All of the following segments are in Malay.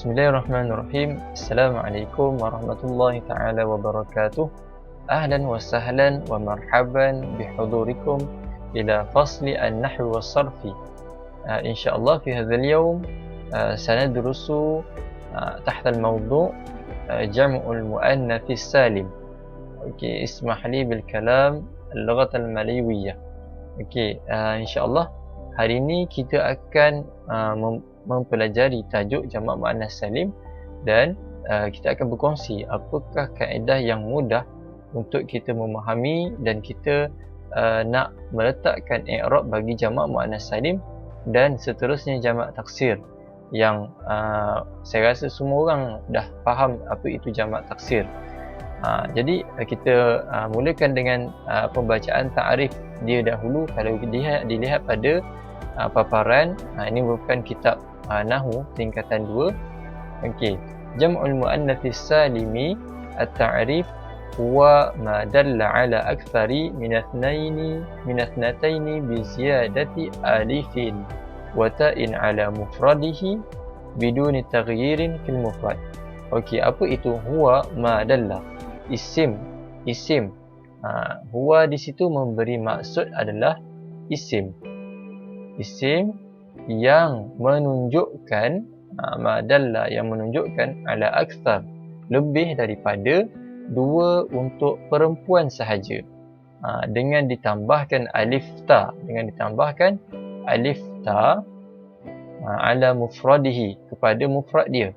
Bismillahirrahmanirrahim. Assalamualaikum warahmatullahi taala wabarakatuh. Ahlan wa sahlan wa marhaban bihudurikum ila fasli an-nahwi was-sarfi. Insyaallah fi hadzal yawm sanadrusu تحت الموضوع جمع المؤنث السالم. Okey, اسمح لي بالكلام اللغة الماليوية. Okey, insyaallah hari ini kita akan mempelajari tajuk jamak muannas salim dan kita akan berkongsi apakah kaedah yang mudah untuk kita memahami dan kita nak meletakkan i'rab bagi jamak muannas salim dan seterusnya jamak taksir yang saya rasa semua orang dah faham apa itu jamak taksir. Jadi kita mulakan dengan pembacaan ta'rif dia dahulu. Kalau dilihat pada paparan, ini merupakan kitab Nahwu tingkatan 2. Okey, jam'ul muannats salimi at-ta'rif huwa ma dalla ala aktsari min ithnataini bi ziyadati alifin wa ta'in ala mufradihi biduni taghyirin fil mufrad. Okey, apa itu huwa ma dalla? Isim. Huwa di situ memberi maksud adalah isim yang menunjukkan madalla yang menunjukkan ala aktsar, lebih daripada dua untuk perempuan sahaja, dengan ditambahkan alif ta ala mufradihi, kepada mufrad dia,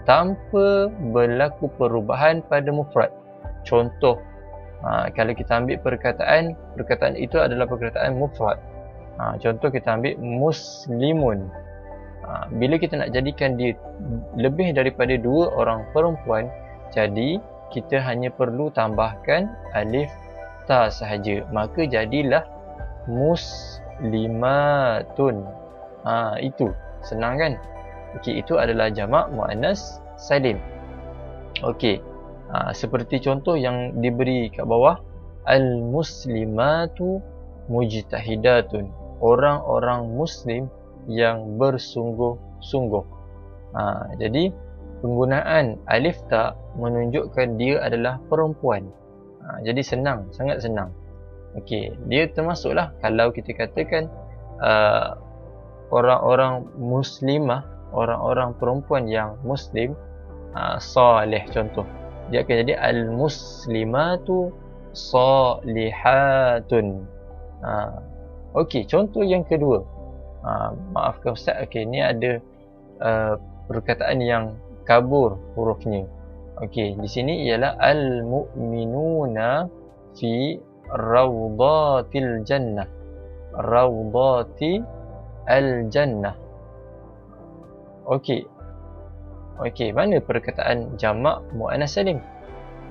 tanpa berlaku perubahan pada mufrad. Contoh, kalau kita ambil perkataan itu adalah perkataan mufrad. Contoh kita ambil muslimun. Bila kita nak jadikan dia lebih daripada dua orang perempuan, jadi kita hanya perlu tambahkan alif ta sahaja, maka jadilah muslimatun. Itu senang kan? Okey, itu adalah jamak muannas salim. Okey, seperti contoh yang diberi kat bawah, al-muslimatu mujtahidatun, orang-orang muslim yang bersungguh-sungguh. Jadi penggunaan alif ta menunjukkan dia adalah perempuan. Jadi senang, sangat senang. Okey, dia termasuklah kalau kita katakan orang-orang muslimah, orang-orang perempuan yang muslim salih, contoh dia akan jadi al-muslimatu salihatun. Okey, contoh yang kedua. Maafkan Ustaz, okey, ni ada perkataan yang kabur hurufnya. Okey, di sini ialah al-mu'minuna fi rawdatil jannah. Rawdati al-jannah. Okey, mana perkataan jamak muannas salim?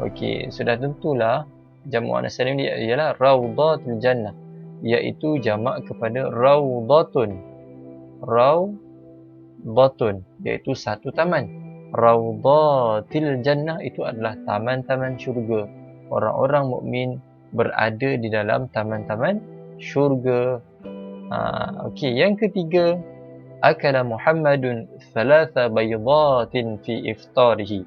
Okey, sudah tentulah jamak muannas salim dia ialah rawdatul jannah, iaitu jamak kepada rawdatun, iaitu satu taman. Rawdatil jannah itu adalah taman-taman syurga. Orang-orang mukmin berada di dalam taman-taman syurga. Okey, yang ketiga, akala Muhammadun thalatha baydatin fi iftarihi.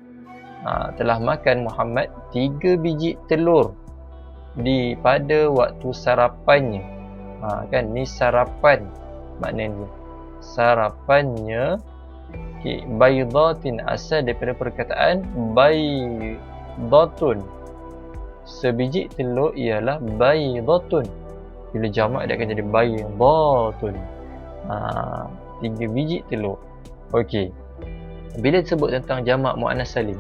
Telah makan Muhammad 3 biji telur pada waktu sarapannya. Kan ni sarapan maknanya. Sarapannya. Okay, baydatin asal daripada perkataan baydatun. Sebiji telur ialah baydatun. Bila jamak dia akan jadi baydatun. 3 biji telur. Okey, bila disebut tentang jamak muannas salim,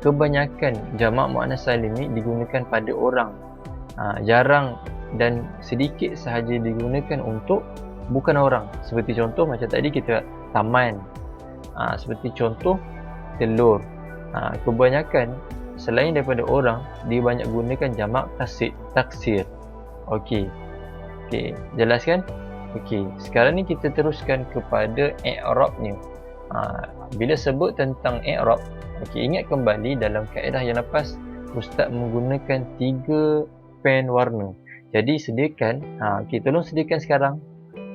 kebanyakan jamak muannas salim ni digunakan pada orang. Jarang dan sedikit sahaja digunakan untuk bukan orang. Seperti contoh macam tadi kita taman. Seperti contoh telur. Kebanyakan selain daripada orang, dia banyak gunakan jamak taksir. Okey, jelas kan? Okey, sekarang ni kita teruskan kepada i'rabnya. Bila sebut tentang i'rab, okey, ingat kembali dalam kaedah yang lepas Ustaz menggunakan 3 pen warna. Jadi sediakan, tolong sediakan sekarang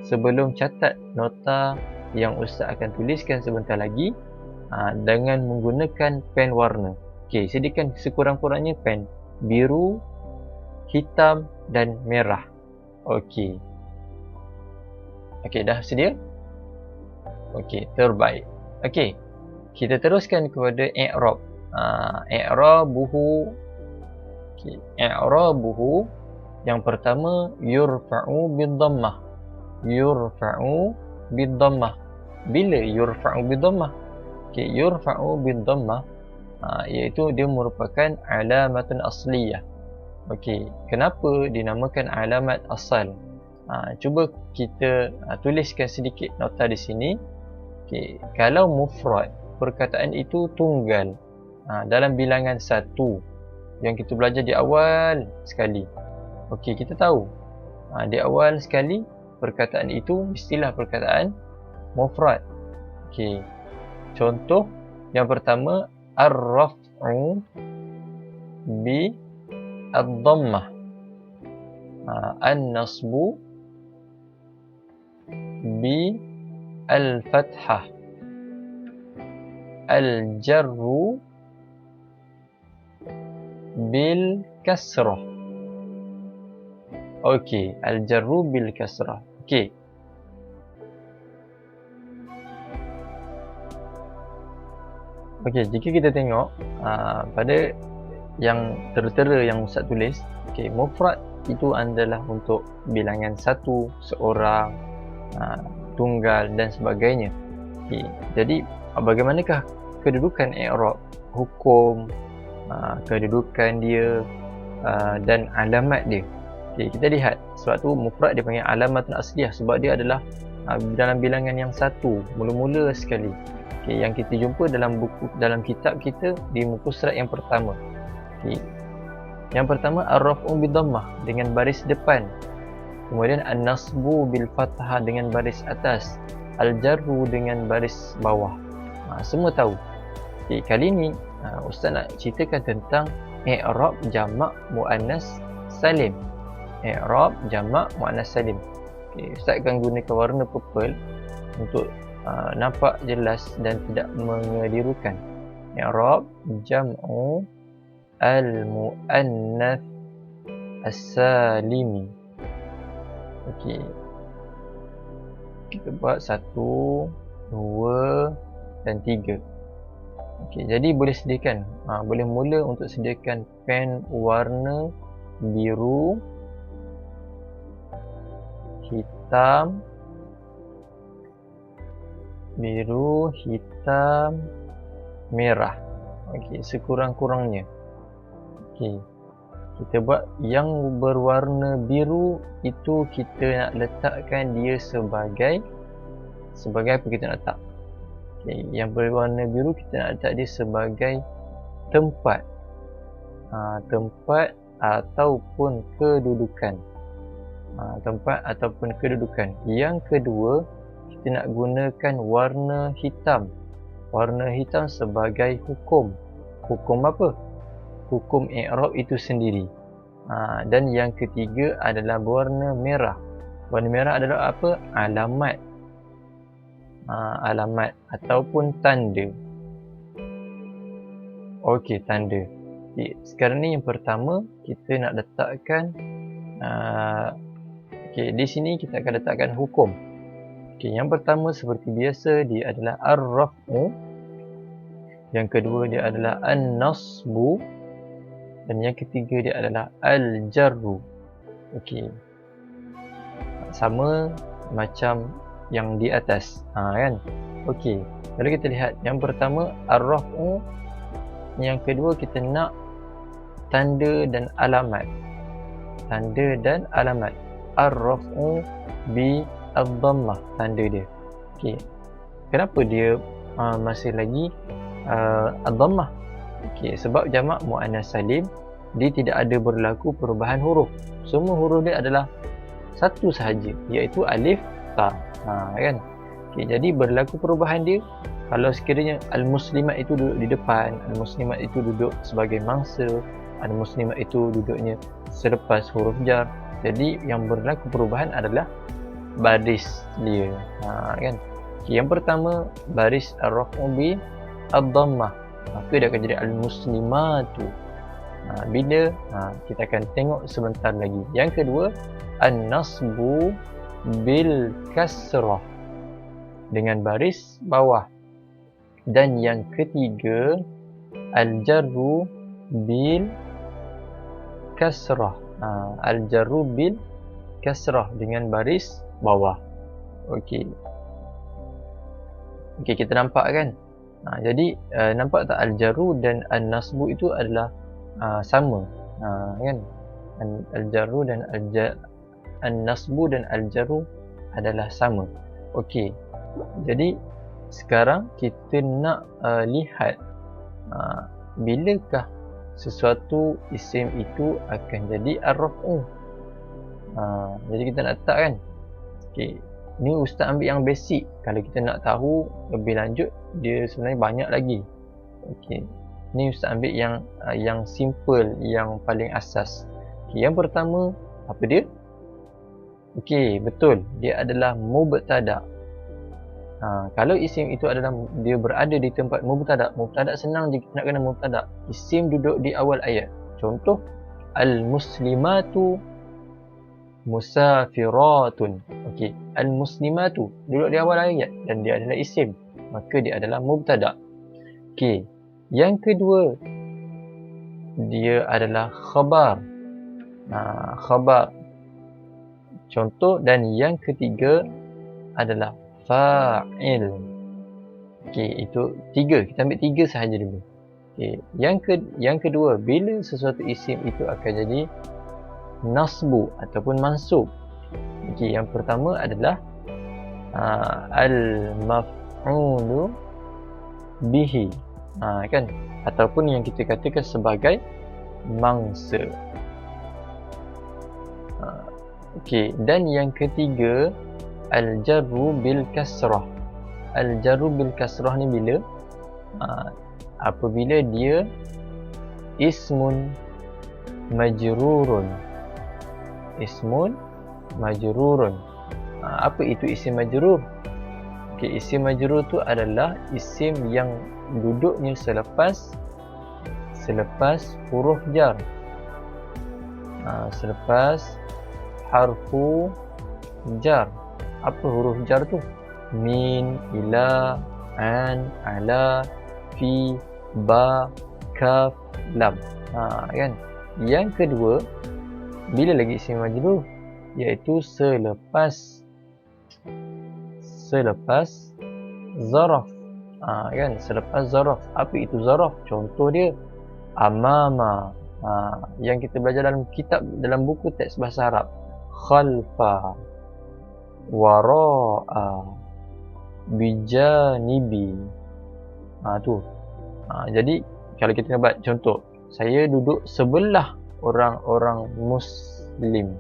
sebelum catat nota yang Ustaz akan tuliskan sebentar lagi dengan menggunakan pen warna. Okey, sediakan sekurang-kurangnya pen biru, hitam dan merah. Okey. Okey, dah sedia? Okey, terbaik. Okey, kita teruskan kepada i'rab. I'rabuhu. Okey, i'rabuhu yang pertama yurfa'u bid-dhammah. Yurfa'u bid-dhammah. Bila yurfa'u bid-dhammah? Okey, yurfa'u bid-dhammah iaitu dia merupakan alamatun asliyah. Okey, kenapa dinamakan alamat asal? Cuba kita tuliskan sedikit nota di sini. Okey, kalau mufrad, perkataan itu tunggal dalam bilangan satu yang kita belajar di awal sekali. Okey, kita tahu di awal sekali perkataan itu mestilah perkataan mufrad. Okey, contoh yang pertama ar-raf'u bi ad-dhammah, an-nasbu bi al-fathah, al-jarru bil kasrah. Okey, al-jarru bil kasrah. Okey. Okey, jika kita tengok pada yang tertera yang Ustaz tulis, okey, mufrad itu adalah untuk bilangan satu, seorang, tunggal dan sebagainya. Okay. Jadi bagaimanakah kedudukan i'rab, hukum, kedudukan dia dan alamat dia. Okay, kita lihat sebab tu mufrad dia panggil alamatun asliyah sebab dia adalah dalam bilangan yang satu, mula-mula sekali. Okay, yang kita jumpa dalam buku, dalam kitab kita di muka surat yang pertama. Okay. Yang pertama ar-raf'u bid-dhammah dengan baris depan. Kemudian an-nasbu bil fathah dengan baris atas, al-jarru dengan baris bawah. Semua tahu. Okay, kali ni Ustaz nak ceritakan tentang i'rab jamak muannas salim. I'rab jamak muannas salim. Okay, Ustaz akan gunakan warna purple untuk nampak jelas dan tidak mengelirukan. I'rab jam'u al-muannats as-salimi. Okey. Kita buat 1, 2 dan 3. Okey, jadi boleh sediakan. Boleh mula untuk sediakan pen warna biru, hitam, merah. Okey, sekurang-kurangnya. Okey. Kita buat yang berwarna biru itu kita nak letakkan dia sebagai apa kita nak letak. Okay, yang berwarna biru kita nak letak dia sebagai tempat. Tempat ataupun kedudukan. Tempat ataupun kedudukan. Yang kedua, kita nak gunakan warna hitam. Warna hitam sebagai hukum. Hukum apa? Hukum i'rab itu sendiri. Dan yang ketiga adalah berwarna merah. Warna merah adalah apa? Alamat. Alamat ataupun tanda. Okey, tanda. Okay, sekarang ni yang pertama kita nak letakkan di sini kita akan letakkan hukum. Okey, yang pertama seperti biasa dia adalah ar-raf'u. Yang kedua dia adalah an-nasbu. Dan yang ketiga dia adalah al-jarru. Okey. Sama macam yang di atas. Kan? Okey. Kalau kita lihat yang pertama ar-raf'u, yang kedua kita nak tanda dan alamat. Tanda dan alamat. Ar-raf'u bi ad-dhammah, tanda dia. Okey. Kenapa dia masih lagi ad-dhammah? Okey, sebab jamak muannas salim dia tidak ada berlaku perubahan huruf. Semua huruf dia adalah satu sahaja, iaitu alif ta. Kan? Okey, jadi berlaku perubahan dia kalau sekiranya al-muslimat itu duduk di depan, al-muslimat itu duduk sebagai mangsa, al-muslimat itu duduknya selepas huruf jar. Jadi yang berlaku perubahan adalah baris dia. Kan? Okay, yang pertama baris ar-raf'u bi ad-dhammah, maka dia akan jadi al-muslimatu. Bila kita akan tengok sebentar lagi. Yang kedua an-nasbu bil kasrah dengan baris bawah. Dan yang ketiga al-jarru bil kasrah. Al-jarru bil kasrah dengan baris bawah. Okey. Okey, kita nampak kan? Jadi nampak tak al-jarru dan an-nasbu itu adalah sama, kan? Al-jarru dan an-nasbu dan al-jarru adalah sama. Okey. Jadi sekarang kita nak lihat bilakah sesuatu isim itu akan jadi ar-raf'u. Jadi kita nak letak kan. Okey. Ni ustaz ambil yang basic. Kalau kita nak tahu lebih lanjut, dia sebenarnya banyak lagi. Okey. Ni ustaz ambil yang simple, yang paling asas. Okay, yang pertama apa dia? Okey, betul. Dia adalah mubtada'. Kalau isim itu adalah dia berada di tempat mubtada'. Mubtada' senang je kita nak kena mubtada'. Isim duduk di awal ayat. Contoh al-muslimatu musafiratun. Okey, al-muslimatu duduk di awal ayat dan dia adalah isim, maka dia adalah mubtada'. Okey. Yang kedua, dia adalah khabar. Khabar. Contoh, dan yang ketiga adalah fa'il. Okey, itu tiga. Kita ambil tiga sahaja dulu. Okey, yang kedua, bila sesuatu isim itu akan jadi nasbu ataupun mansub. Okey, yang pertama adalah al-maf'ulu bihi. Kan, ataupun yang kita katakan sebagai mangsa. Okey, dan yang ketiga al-jarru bil kasrah. Al-jarru bil kasrah ni bila apabila dia ismun majrurun. Ismun majrurun. Apa itu isim majrur? Okey, isim majrur tu adalah isim yang duduknya selepas huruf jar. Selepas harfu jar. Apa huruf jar tu? Min, ila, an, ala, fi, ba, kaf, lam. Kan? Yang kedua, bila lagi isim majrur? Iaitu selepas zaraf. Kan, selepas zaraf. Apa itu zaraf? Contoh dia amama. Yang kita belajar dalam kitab, dalam buku teks bahasa Arab. Khalfa, wara'a, bijanibi. Tu. Jadi kalau kita nak buat contoh, saya duduk sebelah orang-orang muslim.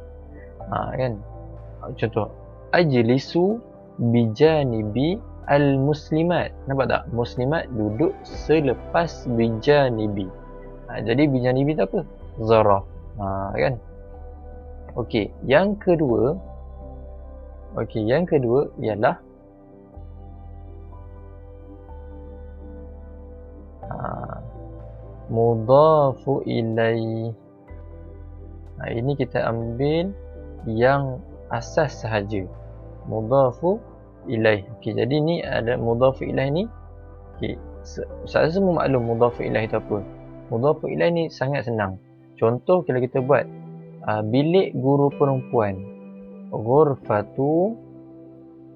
Kan? Contoh, ajlisu bijanibi al-muslimat. Nampak tak? Muslimat duduk selepas bijanibi. Jadi bijanibi tu apa? Zaraf. Kan? Okey, yang kedua ialah mudhafu ilaih. Ini kita ambil yang asas sahaja. Mudhafu ilaih. Okey, jadi ni ada mudhafu ilaih ni. Okey, saya semua maklum mudhafu ilaih itu apa. Mudhafu ilaih ni sangat senang. Contoh kalau kita buat bilik guru perempuan. Ghurfatu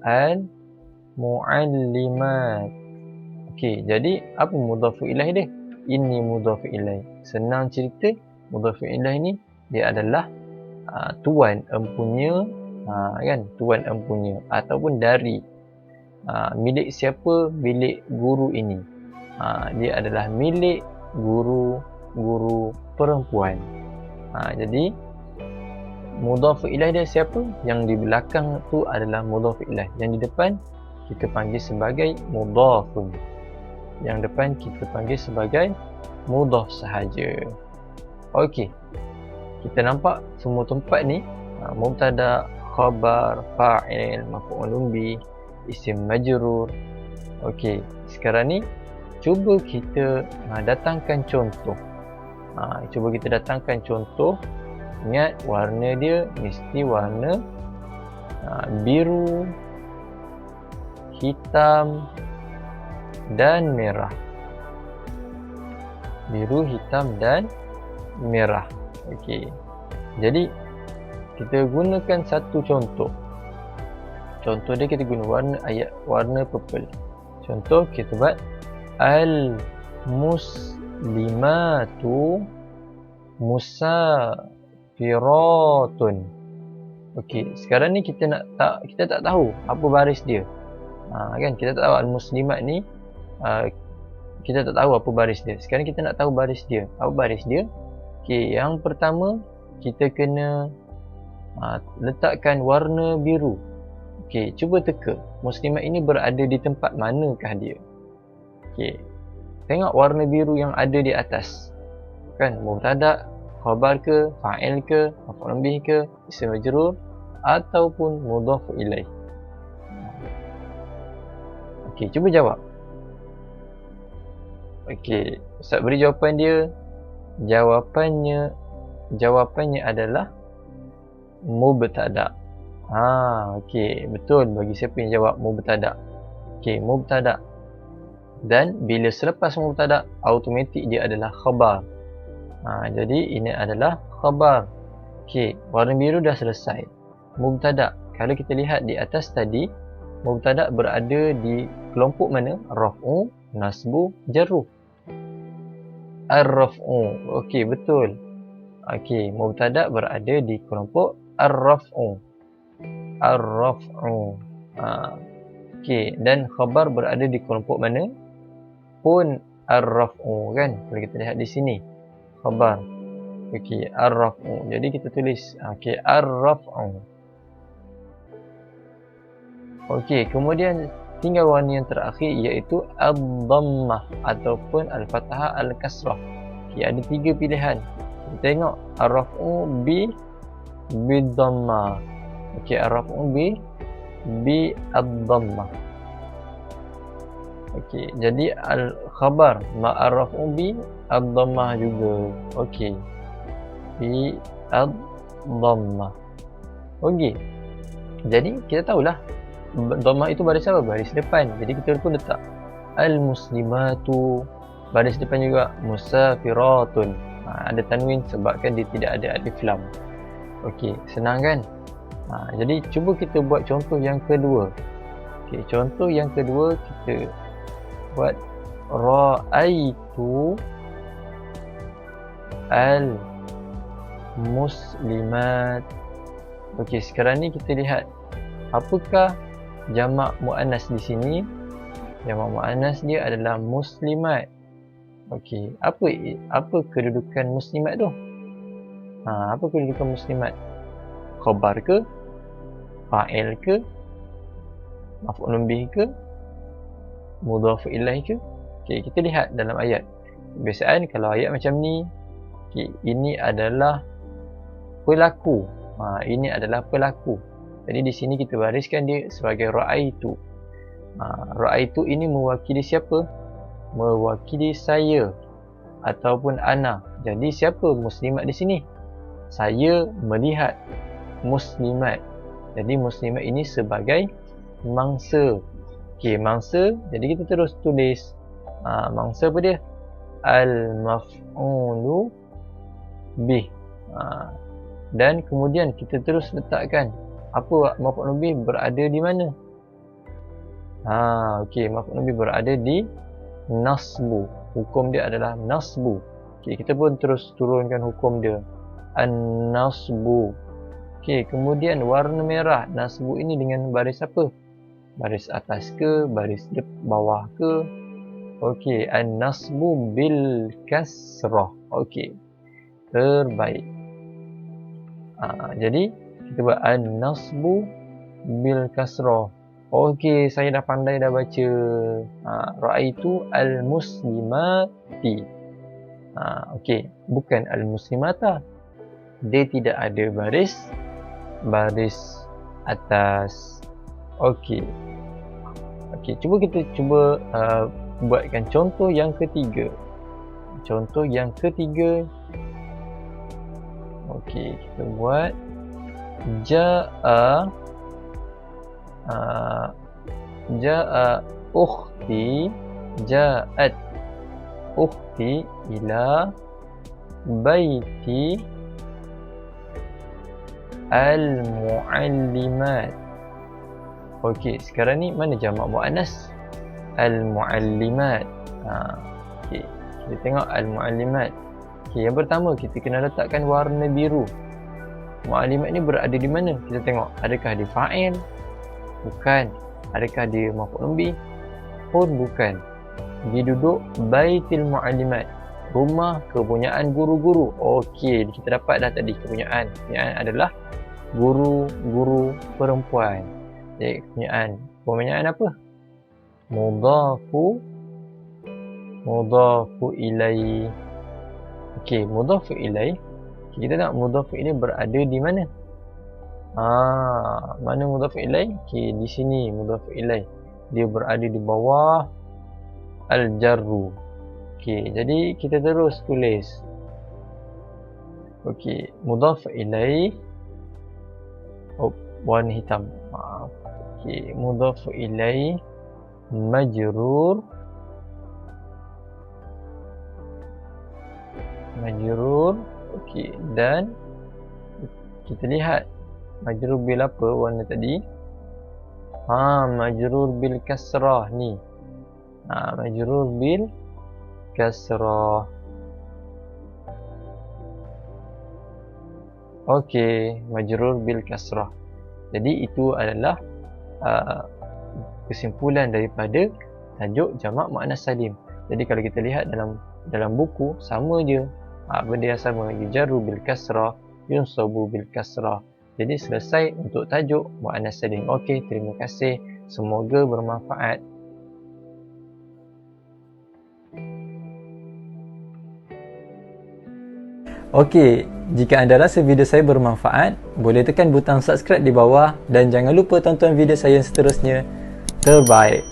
al-muallimat. Okey, jadi apa mudhafu ilaih dia? Ini mudhafu ilaih. Senang cerita, mudhafu ilaih ni dia adalah tuan empunya, kan, tuan empunya ataupun dari milik siapa bilik guru ini. Dia adalah milik guru perempuan. Jadi mudhafu ilaih dia siapa? Yang di belakang tu adalah mudhafu ilaih. Yang di depan kita panggil sebagai mudhafun. Yang depan kita panggil sebagai mudhaf sahaja. Okey. Kita nampak semua tempat ni mubtada, khabar, fa'il, maf'ulun bih, isim majrur. Okey, sekarang ni cuba kita datangkan contoh. Cuba kita datangkan contoh. Ingat, warna dia mesti warna biru, hitam dan merah. Biru, hitam dan merah. Okey. Jadi kita gunakan satu contoh. Contoh dia kita guna warna purple. Contoh kita buat al-muslimatu musafiratun. Okey, sekarang ni kita tak tahu apa baris dia. Kan kita tak tahu al-muslimat ni kita tak tahu apa baris dia. Sekarang kita nak tahu baris dia. Apa baris dia? Okey, yang pertama kita kena letakkan warna biru. Okey, cuba teka muslimat ini berada di tempat manakah dia. Okey, tengok warna biru yang ada di atas. Kan, mubtada, khabar ke, fa'il ke, maf'ul bih ke, isim majrur ataupun mudhaf ilaih. Okey, cuba jawab. Okey, Ustaz beri jawapan dia. Jawapannya adalah mubtada. Okey, betul bagi siapa yang jawab mubtada. Okey, mubtada. Dan bila selepas mubtada, automatik dia adalah khabar. Jadi ini adalah khabar. Okey, warna biru dah selesai. Mubtada. Kalau kita lihat di atas tadi, mubtada berada di kelompok mana? Raf'u, nasbu, jarru. Ar-raf'u. Okey, betul. Okey, mubtada berada di kelompok ar-raf'u. Ar-raf'u. Okey, dan khabar berada di kelompok mana? Pun ar-raf'u, kan? Kalau kita lihat di sini, khabar. Okey, ar-raf'u. Jadi kita tulis okey, ar-raf'u. Okey, kemudian tinggal warna yang terakhir iaitu ad-dhammah ataupun al-fathah al-kasrah. Okey, ada 3 pilihan. Kita tengok ar-raf'u bi-dhammah. Okey, ar-raf'u bi ad-dhammah. Okey, jadi al-khabar ar-raf'u bi ad-dhammah juga. Okey, bi ad-dhammah. Okey, jadi kita tahulah dhammah itu baris apa? Baris depan. Jadi kita pun letak al-muslimatu, baris depan juga musafiratun. Ada tanwin sebabkan dia tidak ada alif lam. Okey, senang kan? Jadi cuba kita buat contoh yang kedua. Okey, contoh yang kedua kita buat ra'aitu al-muslimat. Okey, sekarang ni kita lihat apakah jamak muannas di sini. Jamak muannas dia adalah muslimat. Okey, apa kedudukan muslimat tu? Apa kedudukan muslimat? Khabar ke? Fa'il ke? Maf'ul bih ke? Mudhaf ilaih ke? Okey, kita lihat dalam ayat. Kebiasaan kalau ayat macam ni, okey, ini adalah pelaku. Ini adalah pelaku. Jadi di sini kita bariskan dia sebagai ra'aitu. Ra'aitu ini mewakili siapa? Mewakili saya ataupun ana. Jadi siapa muslimat di sini? Saya melihat muslimat. Jadi muslimat ini sebagai mangsa. Okey, mangsa. Jadi kita terus tulis mangsa apa dia? Al-maf'ulu bih. Dan kemudian kita terus letakkan apa maf'ul bih berada di mana? Okey, maf'ul bih berada di nasbu. Hukum dia adalah nasbu. Okey, kita pun terus turunkan hukum dia. An-nasbu. Okey, kemudian warna merah. Nasbu ini dengan baris apa? Baris atas ke? Baris bawah ke? Okey, an-nasbu bil kasrah. Okey, terbaik. Jadi kita buat an-nasbu bil kasrah. Okey, saya dah pandai dah baca. Ra'aitu al-muslimati. Okey, bukan al-muslimata. Dia tidak ada baris atas. Okey. Okey, kita cuba buatkan contoh yang ketiga. Contoh yang ketiga. Okey, kita buat Ja'a ukhti, ja'at ukhti ila baiti al-muallimat. Okey, sekarang ni mana jamak muannas? Al-muallimat. Okey, kita tengok al-muallimat. Okey, yang pertama kita kena letakkan warna biru. Muallimat ni berada di mana? Kita tengok, adakah di fa'il? Bukan. Adakah di maf'ul bih? Pun bukan. Dia duduk baitil muallimat, rumah kepunyaan guru-guru. Okey, kita dapat dah tadi kepunyaan. Kepunyaan adalah guru-guru perempuan. Jadi kepunyaan apa? Mudhafu ilaih. Okey, mudhafu ilaih. Kita nak mudhafu ilaih berada di mana? Mana mudhafu ilaih? Okey, di sini mudhafu ilaih. Dia berada di bawah al-jarru. Okey, jadi kita terus tulis. Okey, mudhafu ilaih. Warna hitam. Maaf. Okey, mudhafu ilaih majrur. Okey, dan kita lihat majrur bil apa warna tadi? Majrur bil kasrah ni. Majrur bil kasrah. Okey, majrur bil kasrah. Jadi itu adalah kesimpulan daripada tajuk jamak muannas salim. Jadi kalau kita lihat dalam buku sama je, benda yang sama, yujarru bil kasrah, yunsabu bil kasrah. Jadi selesai untuk tajuk muannas salim. Okey, terima kasih. Semoga bermanfaat. Okey, jika anda rasa video saya bermanfaat, boleh tekan butang subscribe di bawah dan jangan lupa tonton video saya yang seterusnya. Terbaik.